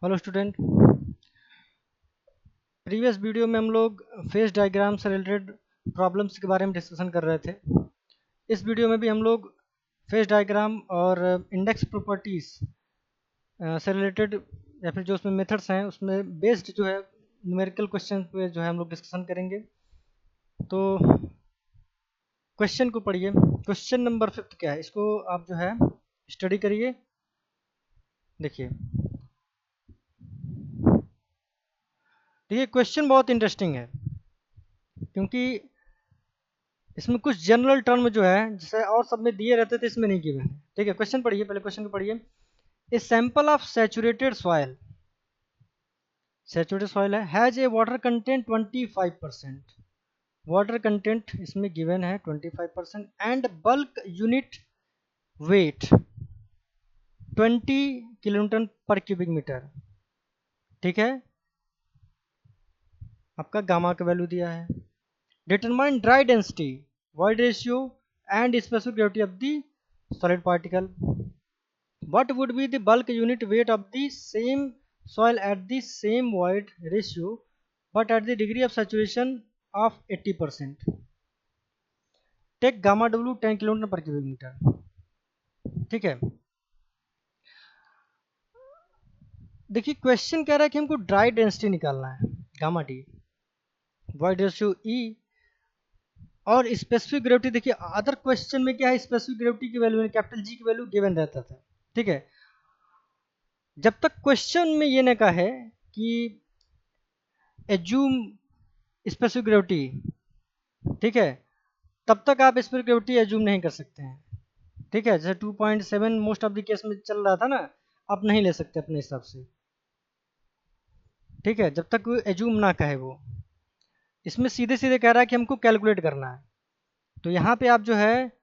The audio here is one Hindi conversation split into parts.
Hello student. प्रीवियस वीडियो में हम लोग फेस डायग्राम से रिलेटेड प्रॉब्लम्स के बारे में डिस्कशन कर रहे थे। इस वीडियो में भी हम लोग फेस डायग्राम और इंडेक्स प्रॉपर्टीज से रिलेटेड या फिर जो उसमें मेथड्स हैं उसमें बेस्ड जो है न्यूमेरिकल क्वेश्चन पे जो है हम लोग डिस्कशन करेंगे। तो क्वेश्चन को पढ़िए। क्वेश्चन नंबर 5 क्या है, इसको आप जो है स्टडी करिए। देखिए देखिए क्वेश्चन बहुत इंटरेस्टिंग है क्योंकि इसमें कुछ जनरल टर्म जो है जैसे और सब में दिए रहते थे इसमें नहीं गिवन है। ठीक है, क्वेश्चन पढ़िए, पहले क्वेश्चन को पढ़िए। A sample of saturated soil है has a water content 25%। Water content इसमें गिवन है 25% and bulk unit weight 20 kilonewton per cubic metre. ठीक है, आपका गामा का वैल्यू दिया है। Determine dry density, void ratio and specific gravity of the solid particle. What would be the bulk unit weight of the same soil at the same void ratio but at the degree of saturation of 80%? Take gamma W 10 kilometre पर क्यूबिक मीटर। ठीक है, देखिए क्वेश्चन कह रहा है कि हमको ड्राई डेंसिटी निकालना है गामा डी, वॉइड रेशियो ई और स्पेसिफिक ग्रेविटी। देखिए अदर क्वेश्चन में क्या है, स्पेसिफिक ग्रेविटी की वैल्यू कैपिटल जी की वैल्यू गिवन रहता था। ठीक है, जब तक क्वेश्चन में ये न कहे कि एज्यूम स्पेसिफिक ग्रेविटी, ठीक है, तब तक आप स्पेसिफिक ग्रेविटी एज्यूम नहीं कर सकते हैं। ठीक है, जैसे 2.7 मोस्ट ऑफ द केस में चल रहा था ना, आप नहीं ले सकते अपने हिसाब से। ठीक है, जब तक एज्यूम ना कहे वो। इसमें सीधे सीधे कह रहा है कि हमको कैलकुलेट करना है। तो यहाँ पे आप जो है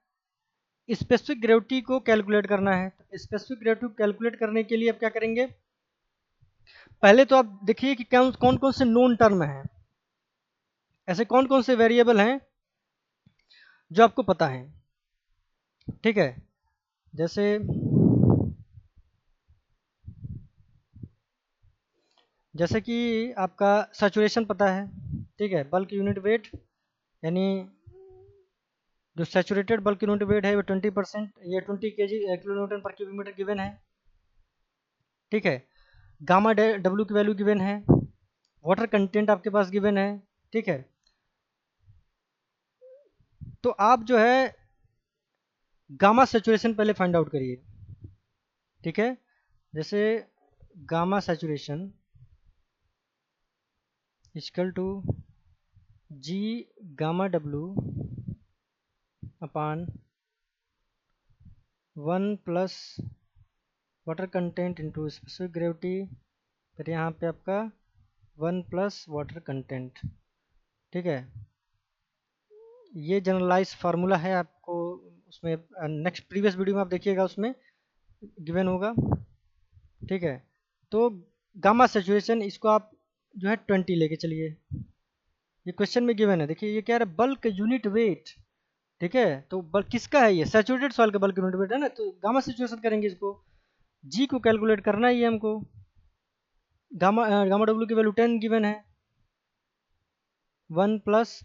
स्पेसिफिक ग्रेविटी को कैलकुलेट करना है। तो स्पेसिफिक ग्रेविटी को कैलकुलेट करने के लिए आप क्या करेंगे, पहले तो आप देखिए कि कौन कौन से नोन टर्म हैं, ऐसे कौन कौन से वेरिएबल हैं जो आपको पता है। ठीक है, जैसे जैसे कि आपका सैचुरेशन पता है। ठीक है, बल्क यूनिट वेट यानी जो सैचुरेटेड बल्क यूनिट वेट है वो 20%, ये 20 किलो न्यूटन पर क्यूबिक मीटर गिवन है। ठीक है, गामा डब्ल्यू की वैल्यू गिवन है, वाटर कंटेंट आपके पास गिवन है। ठीक है, तो आप जो है गामा सैचुरेशन पहले फाइंड आउट करिए। ठीक है, जैसे gamma saturation equal to G gamma W upon 1 plus water content into specific gravity, फिर यहाँ पे आपका 1 प्लस वाटर कंटेंट। ठीक है, ये जनरलाइज फार्मूला है, आपको उसमें नेक्स्ट प्रीवियस वीडियो में आप देखिएगा उसमें गिवन होगा। ठीक है, तो गामा सैचुरेशन इसको आप जो है 20 लेके चलिए। ये क्वेश्चन में गिवन है, देखिए ये क्या है, बल्क यूनिट वेट। ठीक है, तो बल्क किसका है, ये सैचुरेटेड सॉइल का बल्क यूनिट वेट है ना, तो गामा सैचुरेशन करेंगे इसको। जी को कैलकुलेट करना ही है हमको। गामा डब्ल्यू की वैल्यू 10 गिवन है, 1 plus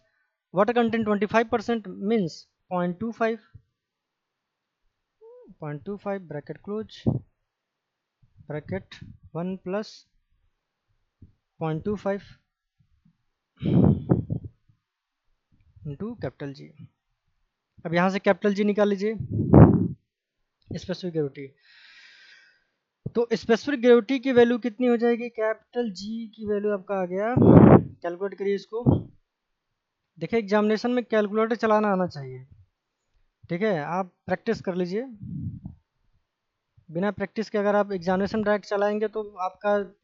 water content 25% means 0.25 bracket close, bracket 1 plus 0.25 into capital G. अब यहाँ से कैपिटल जी निकाल लीजिए, स्पेसिफिक ग्रेविटी। तो स्पेसिफिक ग्रेविटी की वैल्यू कितनी हो जाएगी, कैपिटल जी की वैल्यू आपका आ गया, कैलकुलेट करिए इसको। देखिए एग्जामिनेशन में कैलकुलेटर चलाना आना चाहिए। ठीक है, आप प्रैक्टिस कर लीजिए। बिना प्रैक्टिस के अगर आप एग्जामिनेशन डायरेक्ट चलाएंगे तो आपका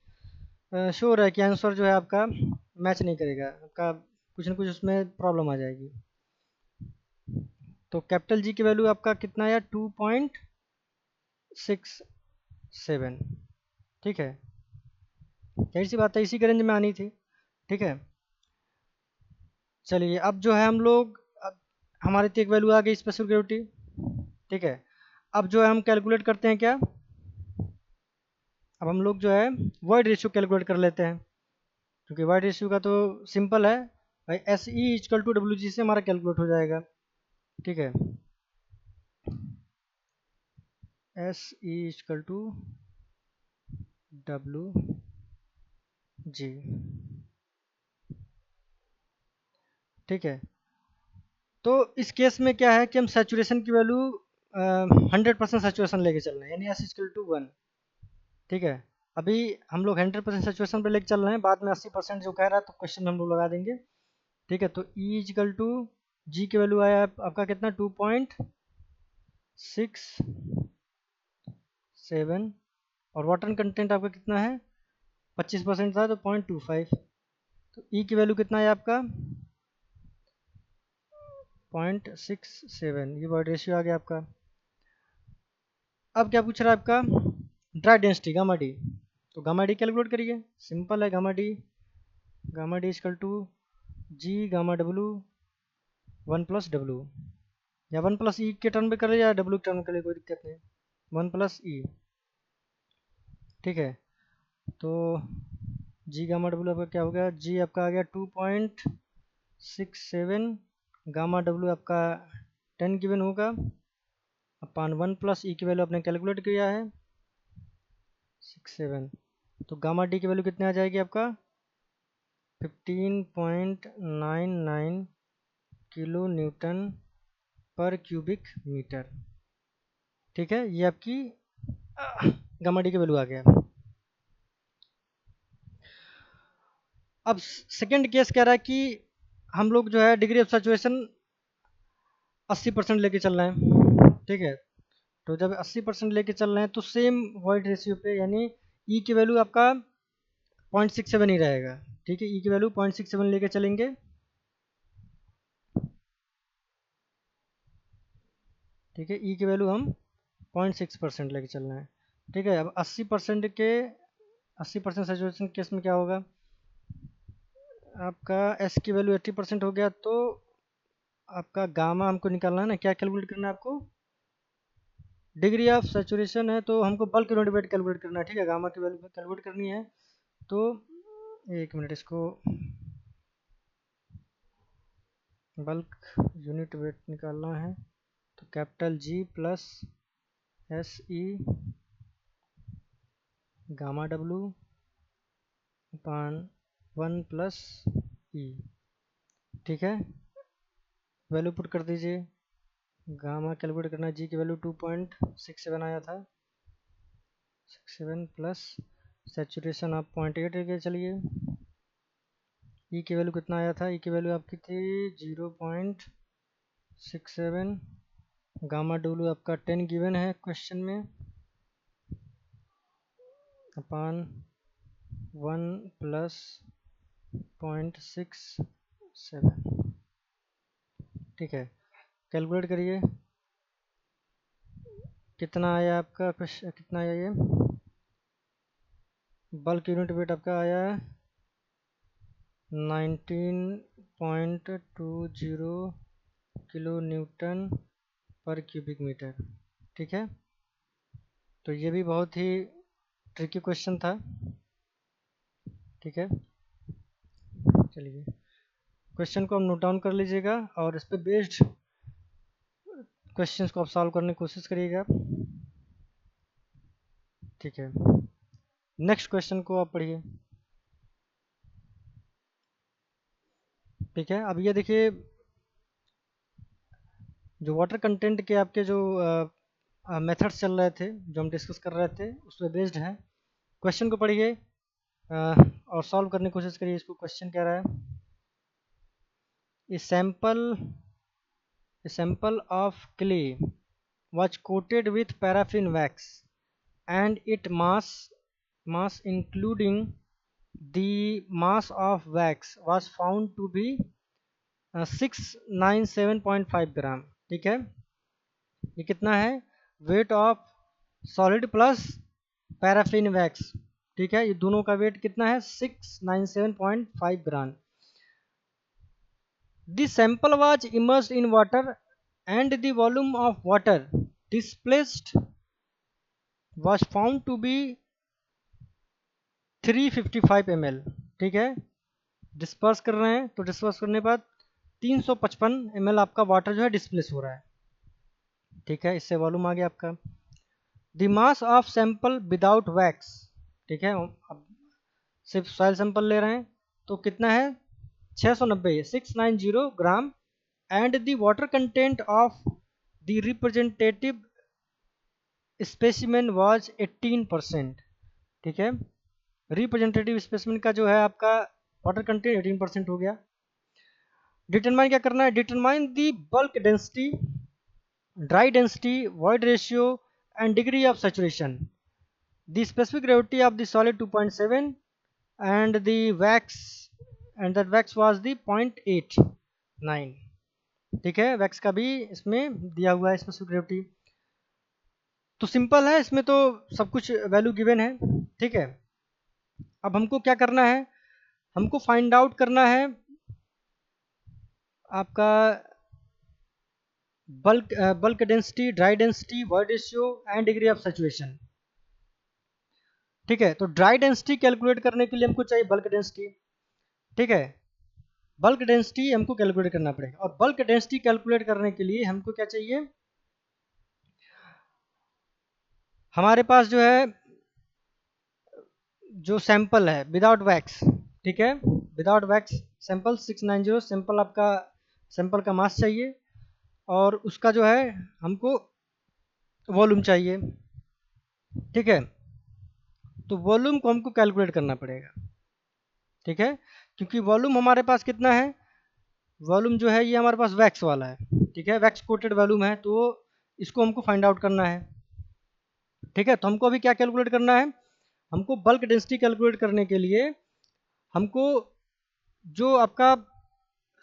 श्योर है कि आंसर जो है आपका मैच नहीं करेगा, आपका कुछ ना कुछ उसमें प्रॉब्लम आ जाएगी। तो कैपिटल जी की वैल्यू आपका कितना है, 2.67। ठीक है, यही सी बात है, इसी के रेंज में आनी थी। ठीक है, चलिए अब जो है हम लोग हमारी तो एक वैल्यू आ गई स्पेसिफिक ग्रेविटी। ठीक है, अब जो है हम कैलकुलेट करते हैं क्या, अब हम लोग जो है वॉइड रेशियो कैलकुलेट कर लेते हैं, क्योंकि वॉइड रेशियो का तो सिंपल है भाई, S E equal to W G से हमारा कैलकुलेट हो जाएगा। ठीक है, S E equal to W G. ठीक है, तो इस केस में क्या है कि हम सैचुरेशन की वैल्यू 100% सैचुरेशन लेके चल रहे हैं, यानी एस इजकल टू 1। ठीक है, अभी हम लोग 100% सैचुरेशन पे लेके चल रहे हैं, बाद में 80% जो कह रहा है तो क्वेश्चन में हम लोग लगा देंगे। ठीक है, तो ई इजकल टू जी की वैल्यू आया आपका कितना, 2.67, और वाटर कंटेंट आपका कितना है, 25% था तो 0.25। तो ई की वैल्यू कितना है आपका, 0.67, ये वर्ड रेशियो आ गया आपका। अब क्या पूछ रहा है आपका, ड्राई डेंसिटी गामा डी। तो गामा डी कैलकुलेट करिए, सिंपल है, gamma D equal to G gamma W 1+W, या 1+E के टर्म में करें या डब्ल्यू के टर्म में करें, कोई दिक्कत नहीं, 1+E। ठीक है, तो जी गामा डब्लू आपका क्या हो गया, जी आपका आ गया 2.67, गामा डब्लू आपका 10 गिवन होगा, अपान 1+E की वैल्यू आपने कैलकुलेट किया है 67। तो गामा डी की वैल्यू कितने आ जाएगी आपका, 15.99 किलो न्यूटन पर क्यूबिक मीटर। ठीक है, ये आपकी गामा डी की वैल्यू आ गया। अब सेकंड केस कह रहा है कि हम लोग जो है डिग्री ऑफ सैचुरेशन 80% लेके चल रहे हैं। ठीक है, तो जब 80% लेके चल रहे हैं तो सेम वॉइड रेशियो पे, यानी ई की वैल्यू आपका 0.67 ही रहेगा। ठीक है, ई की वैल्यू 0.67 लेके चलेंगे। ठीक है, ई की वैल्यू हम 0.6% लेके चल रहे हैं। ठीक है, अब 80% सैचुरेशन केस में क्या होगा, आपका एस की वैल्यू 80% हो गया, तो आपका गामा हमको निकालना है ना, क्या कैलकुलेट करना है आपको, डिग्री ऑफ सैचुरेशन है तो हमको बल्क यूनिट वेट कैलकुलेट करना है। ठीक है, गामा की वैल्यू कैलकुलेट करनी है, तो एक मिनट, इसको बल्क यूनिट वेट निकालना है, तो capital G plus S E gamma W upon 1+E। ठीक है, वैल्यू पुट कर दीजिए, गामा कैलकुलेट करना है, जी की वैल्यू 2.67 आया था, 67 प्लस सैचुरेशन आप 0.8 लेके चलिए, ई की वैल्यू कितना आया था, ई की वैल्यू आपकी थी 0.67, गामा डब्ल्यू आपका 10 गिवन है क्वेश्चन में, अपान 1+0.67। ठीक है, कैलकुलेट करिए, कितना आया आपका क्वेश्चन, कितना आया ये बल्क यूनिट वेट आपका आया 19.20 किलो न्यूटन पर क्यूबिक मीटर। ठीक है, तो ये भी बहुत ही ट्रिकी क्वेश्चन था। ठीक है, चलिए क्वेश्चन को हम नोट डाउन कर लीजिएगा और इस पर बेस्ड क्वेश्चंस को आप सॉल्व करने की कोशिश करिएगा। ठीक है, नेक्स्ट क्वेश्चन को आप पढ़िए। ठीक है, अब ये देखिए, जो वाटर कंटेंट के आपके जो मेथड्स चल रहे थे, जो हम डिस्कस कर रहे थे, उस पर बेस्ड है। क्वेश्चन को पढ़िए और सॉल्व करने की कोशिश करिए। इसको क्वेश्चन कह रहा है, ए sample of clay was coated with paraffin wax and its mass including the mass of wax was found to be 697.5 ग्राम। ठीक है, ये कितना है, weight of solid plus paraffin wax. ठीक है, ये दोनों का वेट कितना है, 697.5 ग्राम। The sample was immersed in water and the volume of water displaced was found to be 355 ml, ठीक है। डिस्पर्स कर रहे हैं तो डिस्पर्स करने के बाद 355 ml आपका वाटर जो है डिस्प्लेस हो रहा है, ठीक है। इससे वॉल्यूम आ गया आपका। The mass of sample without wax, ठीक है। अब सिर्फ सॉइल सैंपल ले रहे हैं तो कितना है 690 690 gram, and the water content of the representative specimen was 18%, ठीक है। रिप्रेजेंटेटिव स्पेसिमेन का जो है आपका वाटर कंटेंट 18% हो गया। डिटरमाइन क्या करना है, determine the bulk density, dry density, void ratio and degree of saturation. The specific gravity of the solid 2.7 and the wax, and that wax was the 0.89, ठीक है। वैक्स का भी इसमें दिया हुआ है स्पेसिफिक ग्रेविटी। तो सिंपल है, इसमें तो सब कुछ वैल्यू गिवन है, ठीक है। अब हमको क्या करना है, हमको फाइंड आउट करना है आपका bulk density, dry density, void ratio and degree of saturation, ठीक है। तो ड्राई डेंसिटी कैलकुलेट करने के लिए हमको चाहिए बल्क डेंसिटी, ठीक है। बल्क डेंसिटी हमको कैलकुलेट करना पड़ेगा, और बल्क डेंसिटी कैलकुलेट करने के लिए हमको क्या चाहिए, हमारे पास जो है जो सैंपल है विदाउट वैक्स, ठीक है, विदाउट वैक्स सैंपल 690 सैंपल, आपका सैंपल का मास चाहिए, और उसका जो है हमको वॉल्यूम चाहिए, ठीक है। तो वॉल्यूम को हमको कैलकुलेट करना पड़ेगा, ठीक है, क्योंकि वॉल्यूम हमारे पास कितना है, वॉल्यूम जो है ये हमारे पास वैक्स वाला है, ठीक है, वैक्स कोटेड वॉल्यूम है, तो इसको हमको फाइंड आउट करना है, ठीक है। तो हमको अभी क्या कैलकुलेट करना है, हमको बल्क डेंसिटी कैलकुलेट करने के लिए हमको जो आपका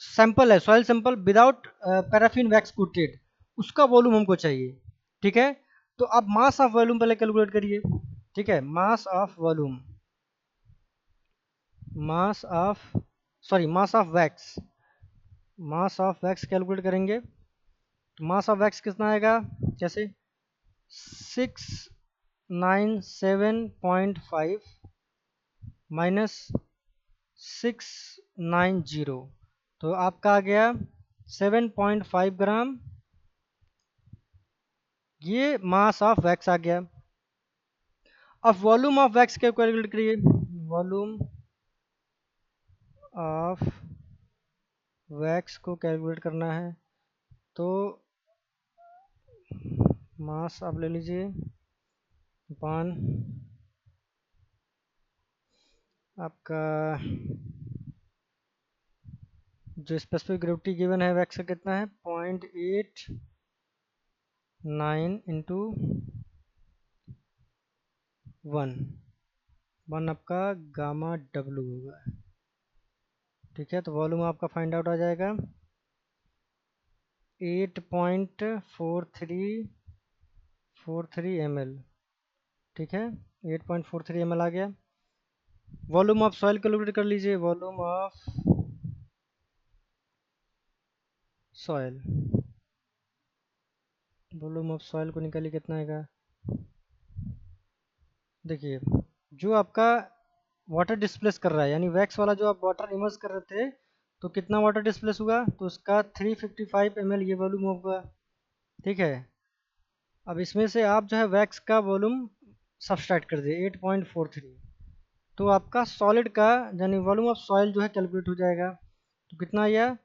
सैंपल है, soil sample without paraffin wax coated, उसका वॉल्यूम हमको चाहिए, ठीक है। तो आप मास ऑफ वॉल्यूम पहले कैलकुलेट करिए, ठीक है। Mass of volume, mass of sorry mass of wax, mass of wax calculate करेंगे तो मास ऑफ वैक्स कितना आएगा, जैसे 697.5 माइनस 690, तो आपका आ गया 7.5 ग्राम, ये मास ऑफ वैक्स आ गया। अब वॉल्यूम ऑफ वैक्स क्या कैलकुलेट करिए, वॉल्यूम ऑफ वैक्स को कैलकुलेट करना है तो मास आप ले लीजिए पान आपका जो स्पेसिफिक ग्रेविटी गिवन है वैक्स का कितना है 0.89 इंटू 1 आपका गामा डब्लू होगा, ठीक है। तो वॉल्यूम आपका फाइंड आउट आ जाएगा 8.43 ml, ठीक है, 8.43 ml आ गया। वॉल्यूम ऑफ सॉइल कैलकुलेट कर लीजिए, volume of soil, volume of soil को निकालिए कितना आएगा, देखिए जो आपका वाटर डिस्प्लेस कर रहा है, यानी वैक्स वाला जो आप वाटर इमर्स कर रहे थे, तो कितना वाटर डिस्प्लेस हुआ, तो उसका 355 ml ये वॉल्यूम होगा, ठीक है। अब इसमें से आप जो है वैक्स का वॉल्यूम सब्सट्रैक्ट कर दिए 8.43, तो आपका सॉलिड का यानी वॉल्यूम ऑफ सॉइल जो है कैलकुलेट हो जाएगा, तो कितना आया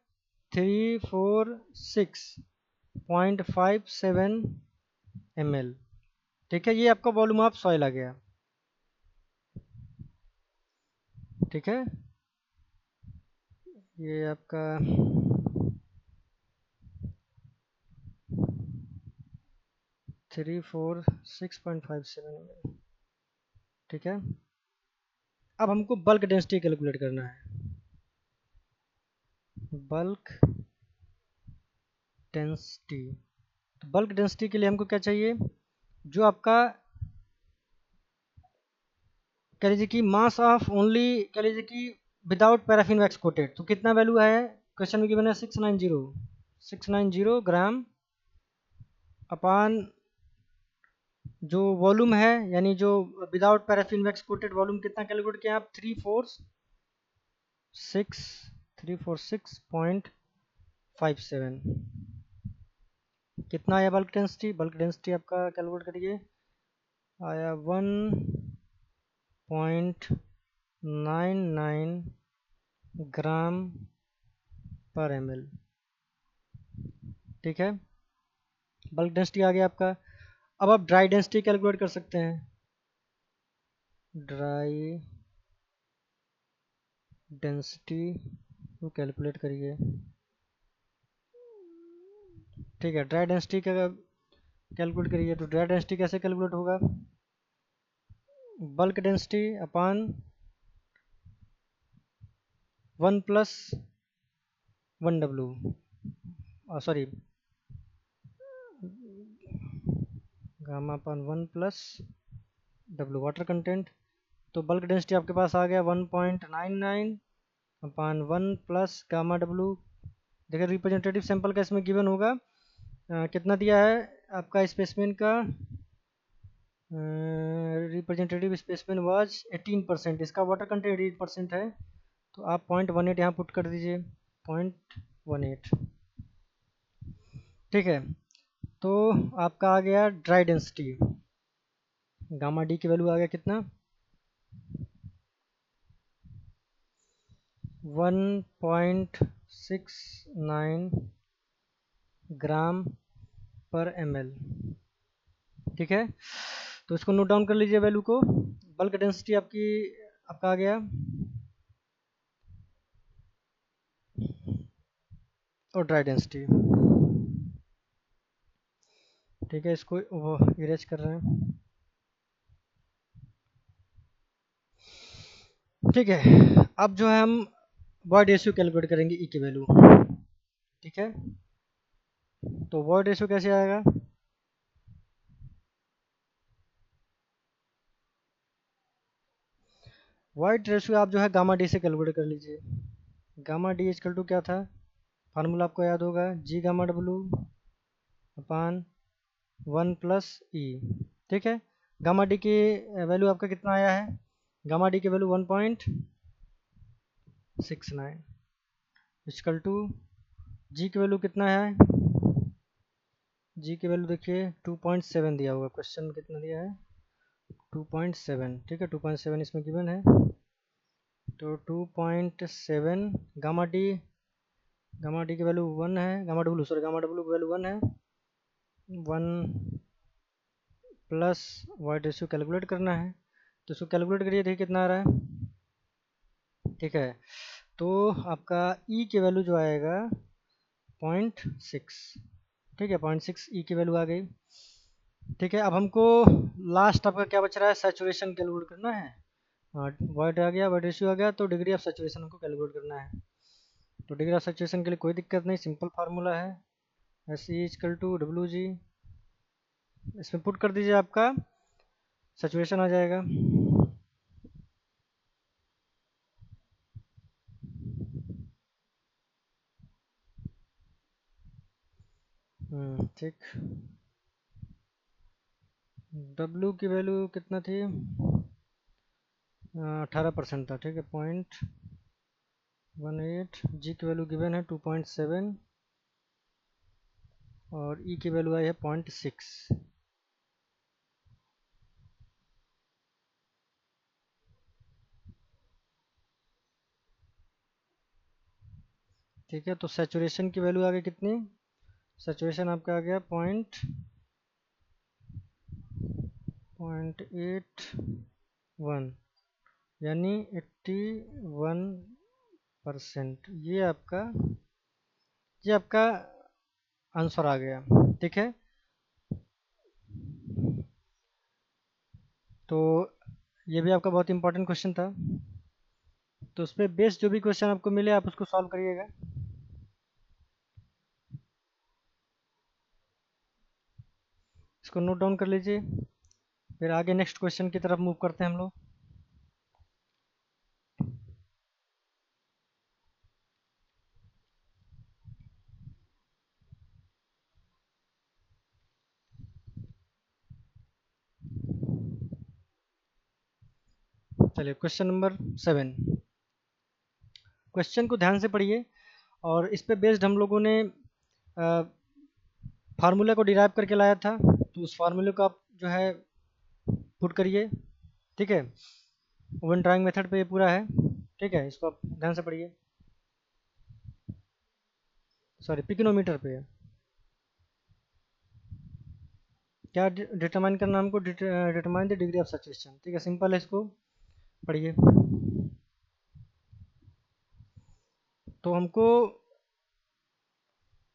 346.57 ml, ठीक है। ये आपका वॉल्यूम ऑफ सॉइल आ गया, ठीक है। ये आपका 346.57 ml, ठीक है। अब हमको बल्क डेंसिटी कैलकुलेट करना है, बल्क डेंसिटी। तो बल्क डेंसिटी के लिए हमको क्या चाहिए, जो आपका कह लीजिए कि मास ऑफ ओनली कह लीजिए कि विदाउट पैराफिन वैक्स कोटेड, तो कितना वैल्यू है क्वेश्चन में गिवन है 690 ग्राम अपान जो वॉल्यूम है यानी जो without paraffin wax coated volume कितना कैलकुलेट किया आप 346.57 कितना आया बल्क डेंसिटी आपका कैलकुलेट करिए आया 1.99 ग्राम पर ml। ठीक है, बल्क डेंसिटी आ गया आपका। अब आप ड्राई डेंसिटी कैलकुलेट कर सकते हैं। ड्राई डेंसिटी को कैलकुलेट करिए। ठीक है, ड्राई डेंसिटी का कैलकुलेट करिए। तो ड्राई डेंसिटी कैसे कैलकुलेट होगा? बल्क डेंसिटी अपान 1+1W, sorry gamma upon 1+W water content. तो बल्क डेंसिटी आपके पास आ गया 1.99 अपान 1 + गामा डब्लू। देखिए रिप्रेजेंटेटिव सैंपल का इसमें गिवन होगा कितना दिया है आपका स्पेसिमेन का, रिप्रेजेंटेटिव स्पेसिमेन वाज 18%, इसका वाटर कंटेंट 8% है। तो आप 0.18 यहाँ पुट कर दीजिए, 0.18। ठीक है, तो आपका आ गया ड्राई डेंसिटी। गामा डी की वैल्यू आ गया कितना, 1.69 ग्राम पर ml। ठीक है, तो इसको नोट डाउन कर लीजिए वैल्यू को। बल्क डेंसिटी आपका आ गया, और ड्राई डेंसिटी। ठीक है, इसको वो इरेज कर रहे हैं। ठीक है, अब जो है हम वॉइड रेशियो कैलकुलेट करेंगे ई की वैल्यू। ठीक है, तो वॉइड रेशियो कैसे आएगा? वॉइड रेशियो आप जो है गामा डी से कैलकुलेट कर लीजिए। गामा डी इजकल टू क्या था, फार्मूला आपको याद होगा, जी गामा डब्लू अपान 1+E। ठीक है, गामा डी की वैल्यू आपका कितना आया है? गामा डी की वैल्यू 1.69 इजकल टू जी की वैल्यू कितना है? जी की वैल्यू देखिए 2.7 दिया होगा, क्वेश्चन में कितना दिया है? 2.7। ठीक है, 2.7 इसमें गिवन है। तो 2.7 गामा डी की वैल्यू 1 है, गामा डब्लू की वैल्यू 1 है। 1 प्लस वाइड रेशियो कैलकुलेट करना है, तो इसको कैलकुलेट करिए, देखिए कितना आ रहा है। ठीक है, तो आपका ई की वैल्यू जो आएगा 0.6। ठीक है, 0.6 ई की वैल्यू आ गई। ठीक है, अब हमको लास्ट आपका क्या बच रहा है, सैचुरेशन कैलकुलेट करना है। हाँ, वाइड आ गया, वाइड रेशियो आ गया, तो डिग्री ऑफ सैचुरेशन हमको कैलकुलेट करना है। तो डिग्री ऑफ सैचुरेशन के लिए कोई दिक्कत नहीं, सिंपल फार्मूला है, SE=WG। इसमें पुट कर दीजिए, आपका सैचुरेशन आ जाएगा। ठीक, W की वैल्यू कितना थी, 18% था। ठीक है, 0.18। जी की वैल्यू गिवन है 2.7 और ई की वैल्यू आई है 0.6। ठीक है, तो सैचुरेशन की वैल्यू आ गई कितनी, सैचुरेशन आपका आ गया 0.81 यानी 81%। ये आपका आंसर आ गया। ठीक है, तो ये भी आपका बहुत इंपॉर्टेंट क्वेश्चन था। तो उस पर बेस्ड जो भी क्वेश्चन आपको मिले आप उसको सॉल्व करिएगा। इसको नोट डाउन कर लीजिए, फिर आगे नेक्स्ट क्वेश्चन की तरफ मूव करते हैं हम लोग। चलिए क्वेश्चन नंबर 7। क्वेश्चन को ध्यान से पढ़िए और इस पे बेस्ड हम लोगों ने फार्मूला को डिराइव करके लाया था, तो उस फार्मूले को आप जो है पुट करिए। ठीक है, ओवन ड्राइंग मेथड पे ये पूरा है। ठीक है, इसको आप ध्यान से पढ़िए। सॉरी, पिक्नोमीटर पे है। क्या डिटरमाइन करना हमको? Determine the degree of saturation. ठीक है, सिंपल है, इसको पढ़िए। तो हमको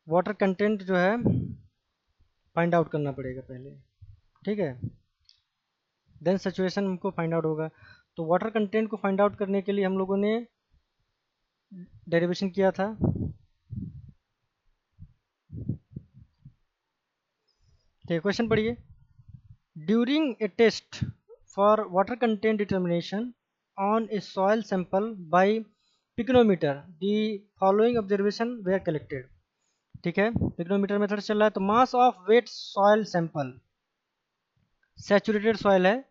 वाटर कंटेंट जो है फाइंड आउट करना पड़ेगा पहले। ठीक है, देन सैचुरेशन हमको फाइंड आउट होगा। तो वाटर कंटेंट को फाइंड आउट करने के लिए हम लोगों ने डेरिवेशन किया था। ठीक है, क्वेश्चन पढ़िए। During a test for water content determination on a soil sample by pycnometer the following observation were collected. ठीक है, पिक्नोमीटर मेथड चल रहा है। तो mass of wet soil sample, saturated soil है,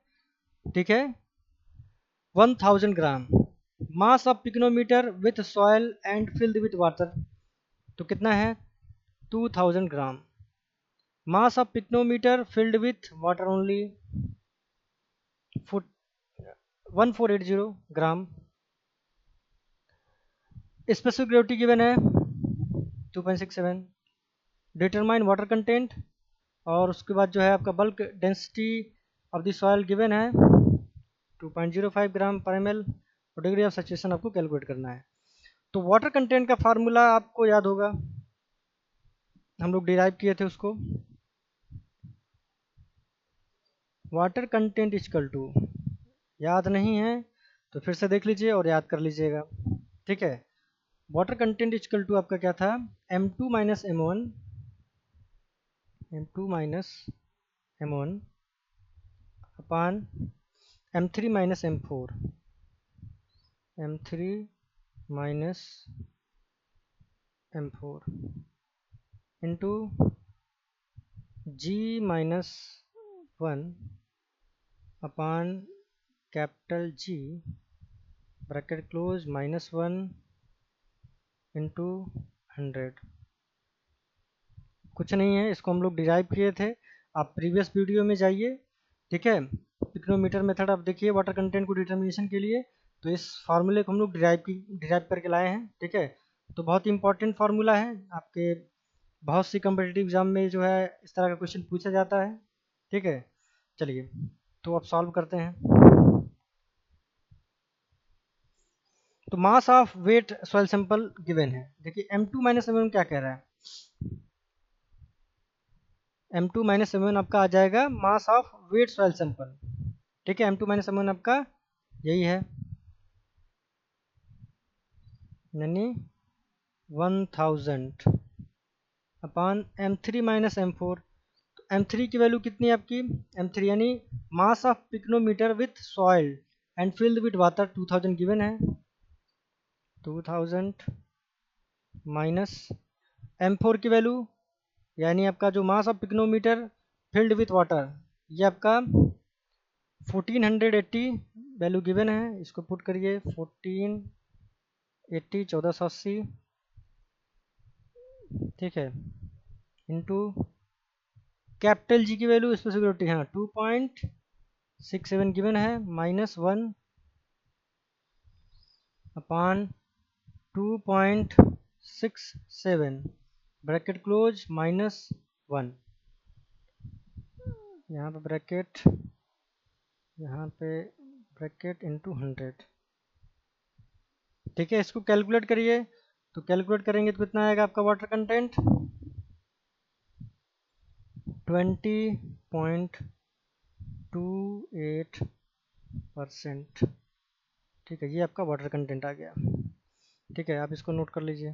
ठीक है, 1000 gram. Mass of pycnometer with soil and filled with water, तो कितना है? 2000 gram. Mass of pycnometer filled with water only 1480 gram. Specific gravity given है 2.67। डिटरमाइन वाटर कंटेंट, और उसके बाद जो है आपका bulk density of the soil given है 2.05 ग्राम पर एम एल, और डिग्री ऑफ सैचुरेशन आपको कैलकुलेट करना है। तो वाटर कंटेंट का फार्मूला आपको याद होगा, हम लोग डिराइव किए थे उसको। वाटर कंटेंट इक्वल टू, याद नहीं है तो फिर से देख लीजिए और याद कर लीजिएगा। ठीक है, वाटर कंटेंट इक्वल टू आपका क्या था? M2 minus M1, M2 minus M1 upon M3 minus M4, M3 minus M4 into G minus 1 upon capital G bracket close minus 1 into 100। कुछ नहीं है, इसको हम लोग डिराइव किए थे, आप प्रीवियस वीडियो में जाइए। ठीक है, पिक्नोमीटर मेथड आप देखिए वाटर कंटेंट को डिटर्मिनेशन के लिए, तो इस फार्मूले को हम लोग डिराइव करके लाए हैं। ठीक है, तो बहुत ही इंपॉर्टेंट फार्मूला है, आपके बहुत सी कम्पिटिटिव एग्जाम में जो है इस तरह का क्वेश्चन पूछा जाता है। ठीक है, चलिए तो अब सॉल्व करते हैं। तो mass of wet soil sample given है। देखिए M2 माइनस M1 क्या कह रहा है? M2 माइनस M1 आपका आ जाएगा मास ऑफ वेट सॉइल सैंपल। ठीक है, M2 माइनस M1 आपका यही है, यानी 1000 अपान M3 माइनस M4। तो M3 की वैल्यू कितनी है आपकी? M3 यानी मास of pycnometer with soil and filled with water 2000 given है। 2000 माइनस M4 की वैल्यू, यानी आपका जो मास of pycnometer filled with water, ये आपका 1480 वैल्यू गिवन है। इसको पुट करिए 1480 1480, ठीक है, इंटू कैपिटल जी की वैल्यू स्पेसिफिक हाँ 2.67 गिवन है, माइनस 1 अपान 2.67 ब्रैकेट क्लोज माइनस 1, यहाँ पे ब्रैकेट, यहाँ पे ब्रैकेट इंटू 100। ठीक है, इसको कैलकुलेट करिए, तो कैलकुलेट करेंगे तो कितना आएगा आपका वाटर कंटेंट? 20.28%। ठीक है, ये आपका वाटर कंटेंट आ गया। ठीक है, आप इसको नोट कर लीजिए।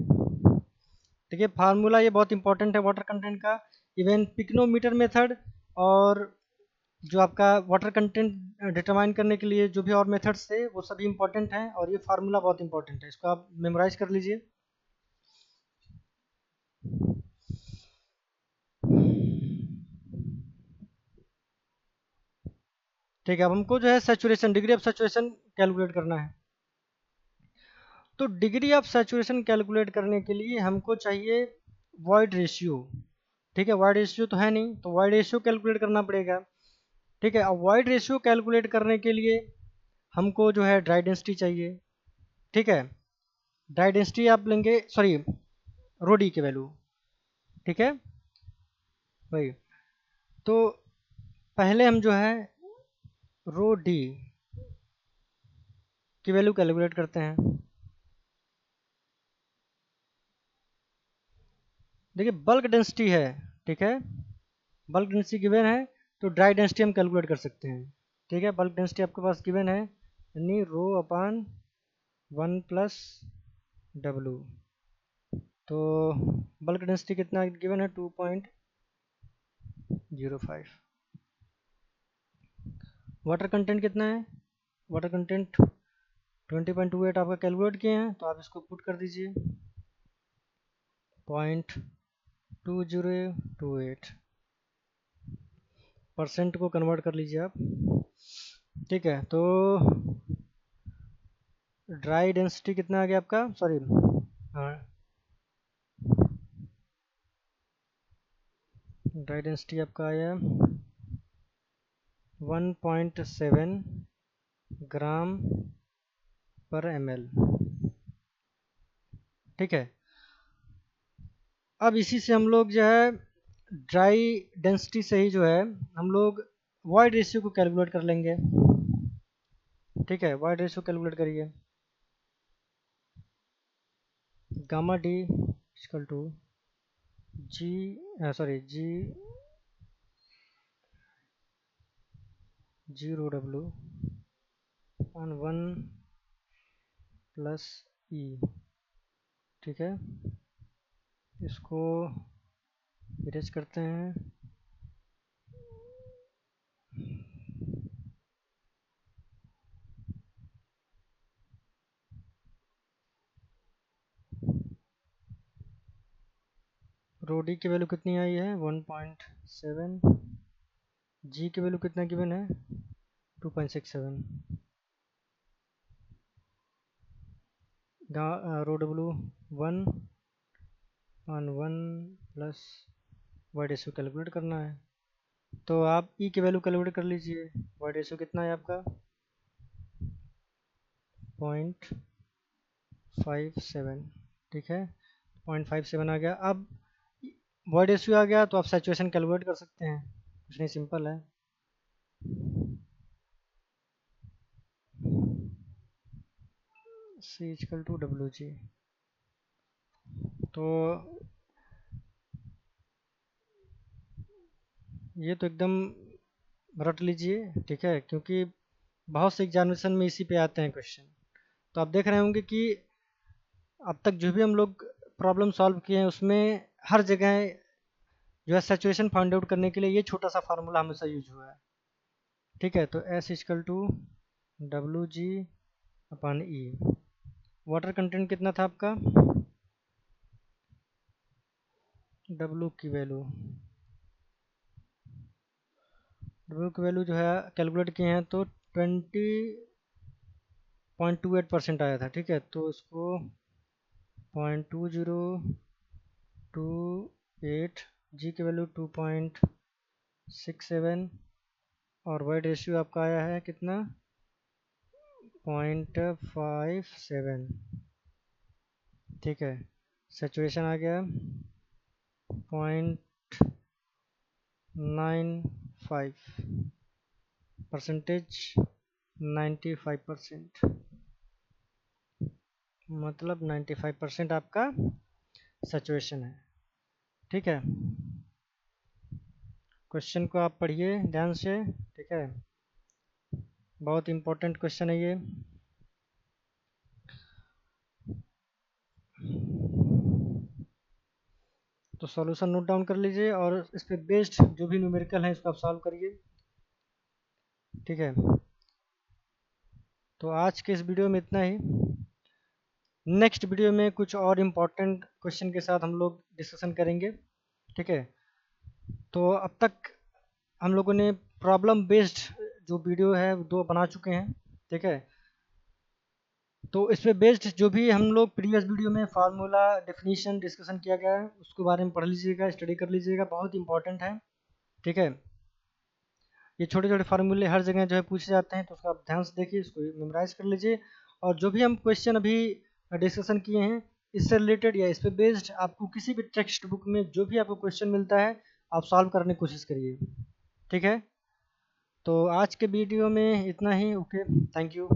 देखिए फार्मूला ये बहुत इंपॉर्टेंट है वाटर कंटेंट का। इवन पिक्नोमीटर मेथड और जो आपका वाटर कंटेंट डिटरमाइन करने के लिए जो भी और मेथड्स थे वो सभी इंपॉर्टेंट हैं, और ये फार्मूला बहुत इंपॉर्टेंट है, इसको आप मेमोराइज कर लीजिए। ठीक है, अब हमको जो है saturation, degree of saturation calculate करना है। तो डिग्री ऑफ सैचुरेशन कैलकुलेट करने के लिए हमको चाहिए वॉइड रेशियो। ठीक है, वॉइड रेशियो तो है नहीं, तो वॉइड रेशियो कैलकुलेट करना पड़ेगा। ठीक है, अब वॉइड रेशियो कैलकुलेट करने के लिए हमको जो है ड्राई डेंसिटी चाहिए। ठीक है, ड्राई डेंसिटी आप लेंगे, सॉरी, रो डी की वैल्यू। ठीक है भाई, तो पहले हम जो है रो डी की वैल्यू कैलकुलेट करते हैं। देखिए बल्क डेंसिटी है, ठीक है, बल्क डेंसिटी गिवन है, तो ड्राई डेंसिटी हम कैलकुलेट कर सकते हैं। ठीक है, बल्क डेंसिटी आपके पास गिवन है, यानी रो अपान 1+W। तो बल्क डेंसिटी कितना गिवन है, 2.05। वाटर कंटेंट कितना है, वाटर कंटेंट 20.28 आपका कैलकुलेट किए हैं, तो आप इसको पुट कर दीजिए 0.2028, परसेंट को कन्वर्ट कर लीजिए आप। ठीक है, तो ड्राई डेंसिटी कितना आ गया आपका, सॉरी, हाँ, ड्राई डेंसिटी आपका आया 1.7 ग्राम पर ml। ठीक है, अब इसी से हम लोग जो है ड्राई डेंसिटी से ही जो है हम लोग वॉइड रेशियो को कैलकुलेट कर लेंगे। ठीक है, वॉइड रेशियो कैलकुलेट करिए, gamma D equal to G, sorry, zero W on 1+E। ठीक है, इसको इरेज करते हैं। रो डी की वैल्यू कितनी आई है, 1.7, जी की वैल्यू कितना गिवन है, 2.67, रो डब्लू 1 वाई रेशियो कैलकुलेट करना है, तो आप ई की वैल्यू कैलकुलेट कर लीजिए। वाई रेशियो कितना है आपका, 0.57। ठीक है, 0.57 आ गया। अब वाई रेशियो आ गया तो आप सैचुरेशन कैलकुलेट कर सकते हैं, कुछ नहीं, सिंपल है। C equal to WG। तो ये तो एकदम रट लीजिए, ठीक है, क्योंकि बहुत से एग्जामिनेशन में इसी पे आते हैं क्वेश्चन। तो आप देख रहे होंगे कि अब तक जो भी हम लोग प्रॉब्लम सॉल्व किए हैं उसमें हर जगह जो है सैचुरेशन फाइंड आउट करने के लिए ये छोटा सा फार्मूला हमेशा यूज हुआ है। ठीक है, तो S equal to WG/E। Water content कितना था आपका, W की वैल्यू, W की वैल्यू जो है कैलकुलेट किए हैं तो 20.28% आया था। ठीक है, तो इसको 0.2028, जी की वैल्यू 2.67, और वाइड रेशियो आपका आया है कितना, 0.57। ठीक है, सैचुरेशन आ गया 0.95, परसेंटेज 95%, मतलब 95% आपका सैचुरेशन है। ठीक है, क्वेश्चन को आप पढ़िए ध्यान से। ठीक है, बहुत इंपॉर्टेंट क्वेश्चन है ये। तो सॉल्यूशन नोट डाउन कर लीजिए और इस पे बेस्ड जो भी न्यूमेरिकल है इसको आप सॉल्व करिए। ठीक है, तो आज के इस वीडियो में इतना ही। नेक्स्ट वीडियो में कुछ और इम्पोर्टेंट क्वेश्चन के साथ हम लोग डिस्कशन करेंगे। ठीक है, तो अब तक हम लोगों ने प्रॉब्लम बेस्ड जो वीडियो है 2 बना चुके हैं, ठीक है। तो इस पे बेस्ड जो भी हम लोग प्रीवियस वीडियो में फार्मूला डेफिनेशन डिस्कशन किया गया है उसके बारे में पढ़ लीजिएगा, स्टडी कर लीजिएगा, बहुत इंपॉर्टेंट है, ठीक है। ये छोटे छोटे फार्मूले हर जगह जो है पूछे जाते हैं, तो उसका आप ध्यान से देखिए, इसको मेमोराइज कर लीजिए। और जो भी हम क्वेश्चन अभी डिस्कशन किए हैं इससे रिलेटेड या इस पे बेस्ड आपको किसी भी टेक्स्ट बुक में जो भी आपको क्वेश्चन मिलता है आप सॉल्व करने की कोशिश करिए, ठीक है। तो आज के वीडियो में इतना ही। Okay, thank you.